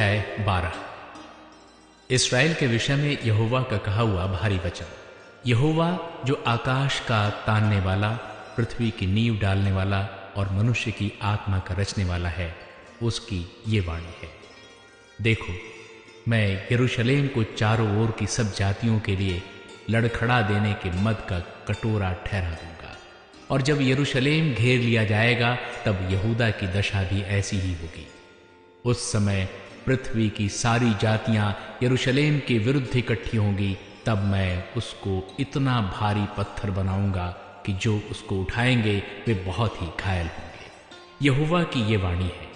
अध्याय 12। इस्राएल के विषय में यहोवा का कहा हुआ भारी वचन। यहोवा जो आकाश का तानने वाला, पृथ्वी की नींव डालने वाला और मनुष्य की आत्मा का रचने वाला है, उसकी ये वाणी है। देखो, मैं यरूशलेम को चारों ओर की सब जातियों के लिए लड़खड़ा देने के मद का कटोरा ठहरा दूंगा, और जब यरूशलेम घेर लिया जाएगा तब यहूदा की दशा भी ऐसी ही होगी। उस समय पृथ्वी की सारी जातियां यरूशलेम के विरुद्ध इकट्ठी होंगी। तब मैं उसको इतना भारी पत्थर बनाऊंगा कि जो उसको उठाएंगे वे बहुत ही घायल होंगे। यहोवा की ये वाणी है।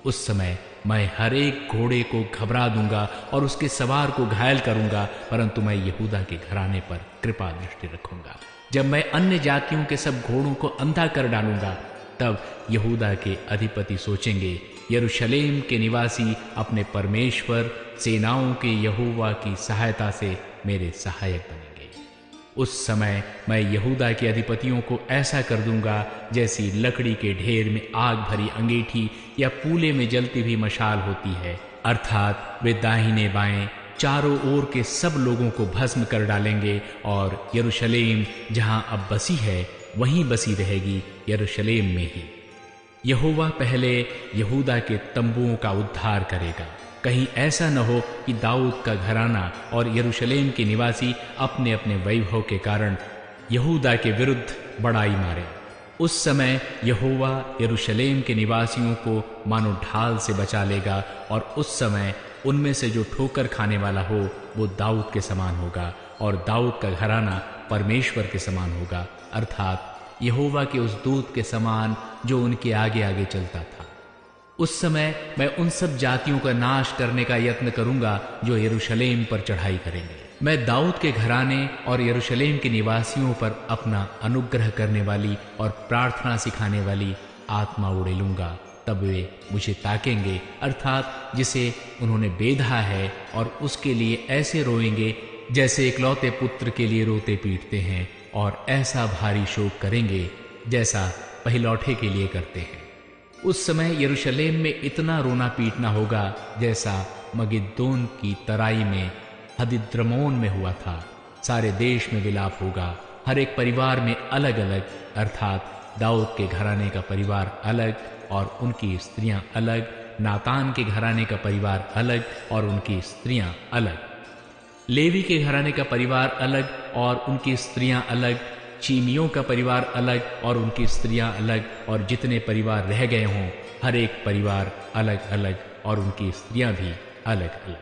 उस समय मैं हर एक घोड़े को घबरा दूंगा और उसके सवार को घायल करूंगा, परंतु मैं यहूदा के घराने पर कृपा दृष्टि रखूंगा। जब मैं अन्य जातियों के सब घोड़ों को अंधा कर डालूंगा, तब यहूदा के अधिपति सोचेंगे, यरूशलेम के निवासी अपने परमेश्वर सेनाओं के यहोवा की सहायता से मेरे सहायक बनेंगे। उस समय मैं यहूदा के अधिपतियों को ऐसा कर दूंगा जैसी लकड़ी के ढेर में आग भरी अंगीठी या पूले में जलती हुई मशाल होती है, अर्थात वे दाहिने बाएं चारों ओर के सब लोगों को भस्म कर डालेंगे, और यरूशलेम जहां अब बसी है वहीं बसी रहेगी, यरूशलेम में ही। यहोवा पहले यहूदा के तंबुओं का उद्धार करेगा। कहीं ऐसा न हो कि दाऊद का घराना और यरूशलेम के निवासी अपने अपने वैभव के कारण यहूदा के विरुद्ध बड़ाई मारे। उस समय यहोवा यरूशलेम के निवासियों को मानो ढाल से बचा लेगा, और उस समय उनमें से जो ठोकर खाने वाला हो वो दाऊद के समान होगा, और दाऊद का घराना परमेश्वर के समान होगा, अर्थात यहोवा के उस दूत के समान जो उनके आगे आगे चलता था। उस समय मैं उन सब जातियों का नाश करने का यत्न करूंगा जो यरूशलेम पर चढ़ाई करेंगे। मैं दाऊद के घराने और यरूशलेम के निवासियों पर अपना अनुग्रह करने वाली और प्रार्थना सिखाने वाली आत्मा उड़ेलूंगा। तब वे मुझे ताकेंगे, अर्थात जिसे उन्होंने बेधा है, और उसके लिए ऐसे रोएंगे जैसे इकलौते पुत्र के लिए रोते पीटते हैं, और ऐसा भारी शोक करेंगे जैसा पहिलौठे के लिए करते हैं। उस समय यरूशलेम में इतना रोना पीटना होगा जैसा मगिद्दोन की तराई में हदिद्रमोन में हुआ था। सारे देश में विलाप होगा, हर एक परिवार में अलग अलग, अर्थात दाऊद के घराने का परिवार अलग और उनकी स्त्रियां अलग, नातान के घराने का परिवार अलग और उनकी स्त्रियां अलग, लेवी के घराने का परिवार अलग और उनकी स्त्रियां अलग, चीमियों का परिवार अलग और उनकी स्त्रियां अलग, और जितने परिवार रह गए हों हर एक परिवार अलग अलग और उनकी स्त्रियां भी अलग अलग।